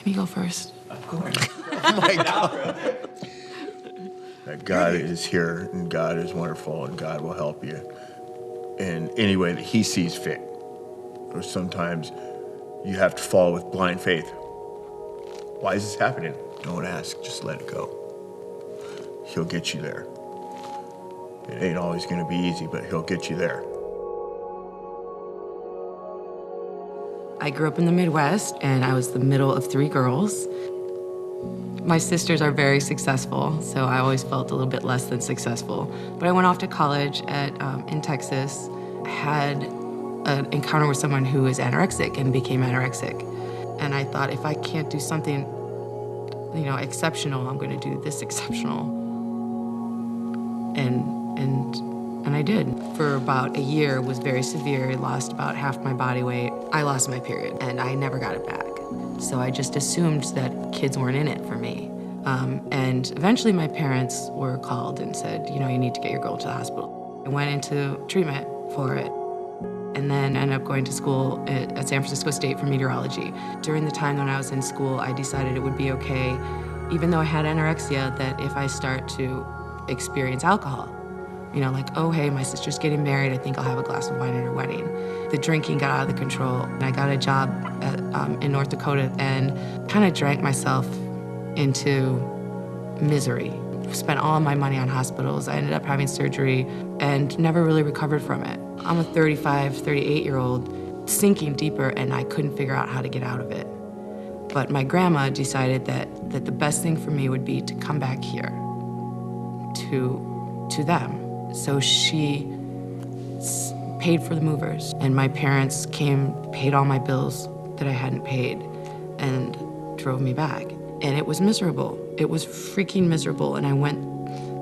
Can you go first? Of course. Oh my God. That God is here, and God is wonderful, and God will help you in any way that he sees fit. Or sometimes you have to follow with blind faith. Why is this happening? Don't ask, just let it go. He'll get you there. It ain't always gonna be easy, but he'll get you there. I grew up in the Midwest, and I was the middle of 3 girls. My sisters are very successful, so I always felt a little bit less than successful. But I went off to college in Texas, had an encounter with someone who is anorexic and became anorexic. And I thought, if I can't do something, exceptional, I'm gonna do this exceptional. And I did. For about a year, it was very severe. I lost about half my body weight. I lost my period, and I never got it back. So I just assumed that kids weren't in it for me. And eventually my parents were called and said, you need to get your girl to the hospital. I went into treatment for it, and then ended up going to school at San Francisco State for meteorology. During the time when I was in school, I decided it would be okay, even though I had anorexia, that if I start to experience alcohol, oh, hey, my sister's getting married, I think I'll have a glass of wine at her wedding. The drinking got out of the control, and I got a job in North Dakota and kind of drank myself into misery. Spent all of my money on hospitals. I ended up having surgery and never really recovered from it. I'm a 35, 38-year-old sinking deeper, and I couldn't figure out how to get out of it. But my grandma decided that the best thing for me would be to come back here to them. So she paid for the movers, and my parents came, paid all my bills that I hadn't paid, and drove me back. And it was miserable. It was freaking miserable, and I went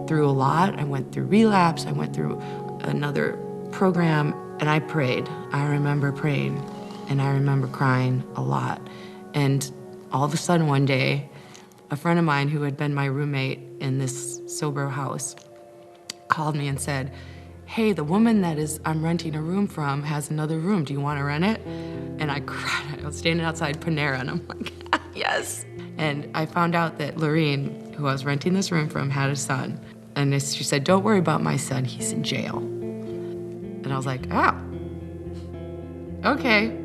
through a lot. I went through relapse, I went through another program, and I prayed. I remember praying, and I remember crying a lot. And all of a sudden one day, a friend of mine who had been my roommate in this sober house called me and said, hey, the woman that I'm renting a room from has another room. Do you want to rent it? And I cried. I was standing outside Panera, and I'm like, yes. And I found out that Lorene, who I was renting this room from, had a son. And she said, don't worry about my son. He's in jail. And I was like, oh, okay.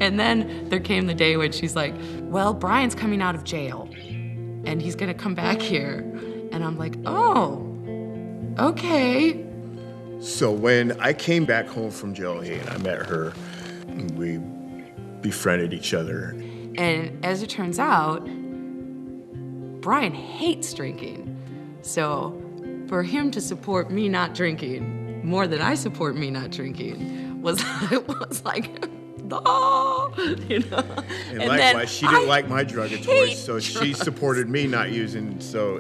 And then there came the day when she's like, well, Brian's coming out of jail, and he's going to come back here. And I'm like, oh, okay. So when I came back home from jail, and I met her, and we befriended each other. And as it turns out, Brian hates drinking. So for him to support me not drinking more than I support me not drinking was like, oh, And likewise, she didn't like my drugatory, so she supported me not using, so.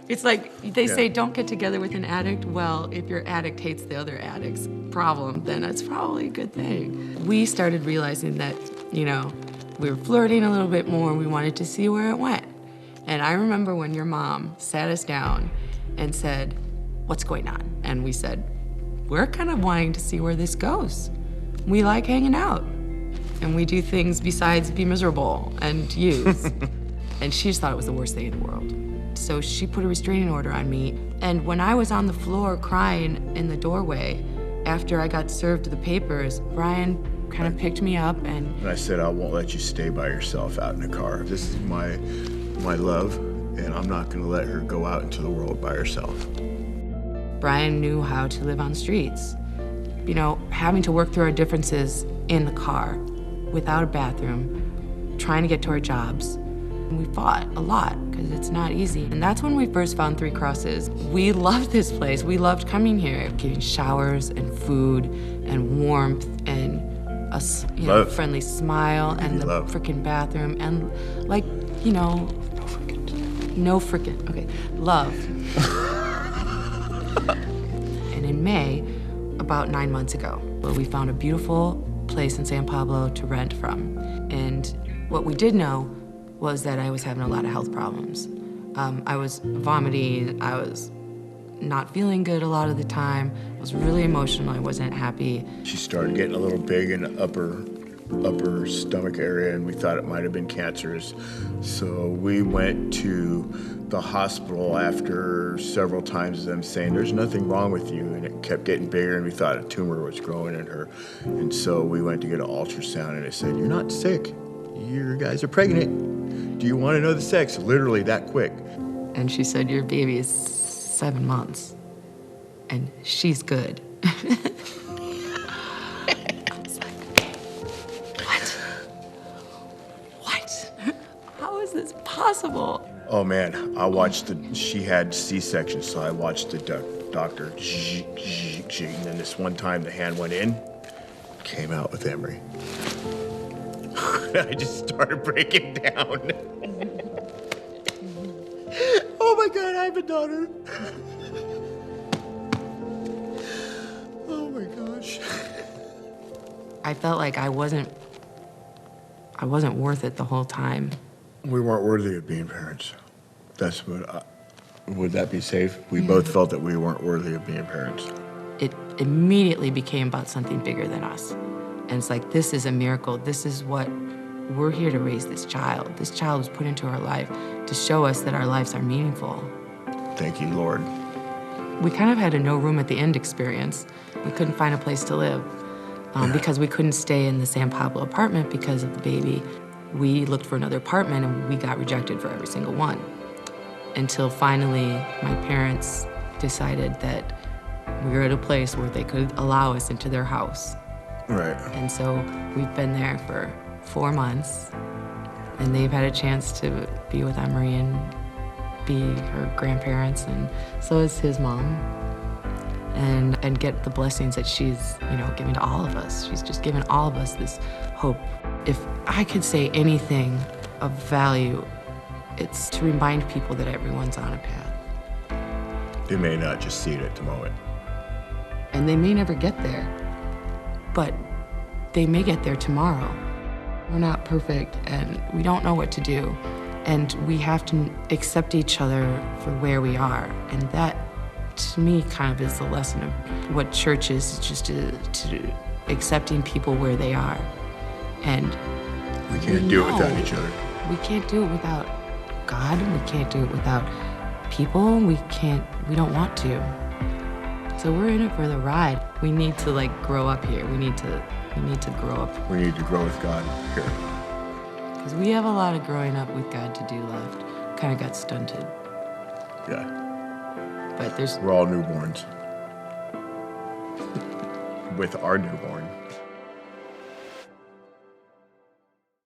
It's like they say, don't get together with an addict. Well, if your addict hates the other addict's problem, then it's probably a good thing. We started realizing that, we were flirting a little bit more. We wanted to see where it went. And I remember when your mom sat us down and said, what's going on? And we said, we're kind of wanting to see where this goes. We like hanging out. And we do things besides be miserable and use. And she just thought it was the worst thing in the world. So she put a restraining order on me. And when I was on the floor crying in the doorway, after I got served the papers, Brian kind of picked me up and I said, I won't let you stay by yourself out in the car. This is my love, and I'm not gonna let her go out into the world by herself. Brian knew how to live on the streets. Having to work through our differences in the car, without a bathroom, trying to get to our jobs. And we fought a lot, because it's not easy. And that's when we first found Three Crosses. We loved this place. We loved coming here, getting showers and food and warmth and a friendly smile and the frickin' bathroom and no frickin', okay, love. And in May, about 9 months ago, we found a beautiful place in San Pablo to rent from. And what we did know was that I was having a lot of health problems. I was vomiting, I was not feeling good a lot of the time. I was really emotional, I wasn't happy. She started getting a little big in the upper upper stomach area, and we thought it might have been cancerous. So we went to the hospital after several times of them saying, there's nothing wrong with you, and it kept getting bigger, and we thought a tumor was growing in her. And so we went to get an ultrasound, and it said, you're not sick. You guys are pregnant. Do you want to know the sex? Literally that quick. And she said, your baby is 7 months, and she's good. I was like, what? How is this possible? Oh man, she had C-section, so I watched the doctor, and then this one time the hand went in, came out with Emery. I just started breaking down. Oh my God, I have a daughter. Oh my gosh. I felt like I wasn't worth it the whole time. We weren't worthy of being parents. That's what would that be safe? We both felt that we weren't worthy of being parents. It immediately became about something bigger than us. And it's like, this is a miracle. This is what we're here to raise this child. This child was put into our life to show us that our lives are meaningful. Thank you, Lord. We kind of had a no room at the end experience. We couldn't find a place to live because we couldn't stay in the San Pablo apartment because of the baby. We looked for another apartment and we got rejected for every single one. Until finally my parents decided that we were at a place where they could allow us into their house. Right. And so we've been there for 4 months, and they've had a chance to be with Emery and be her grandparents, and so is his mom, and get the blessings that she's, giving to all of us. She's just given all of us this hope. If I could say anything of value, it's to remind people that everyone's on a path. They may not just see it at the moment. And they may never get there, but they may get there tomorrow. We're not perfect, and we don't know what to do. And we have to accept each other for where we are. And that, to me, kind of is the lesson of what church is, just to accepting people where they are. And we can't do it without each other. We can't do it without God. We can't do it without people. We don't want to. So we're in it for the ride. We need to grow up here. We need to grow up. We need to grow with God here. Because we have a lot of growing up with God to do left. Kind of got stunted. Yeah. But we're all newborns. With our newborn.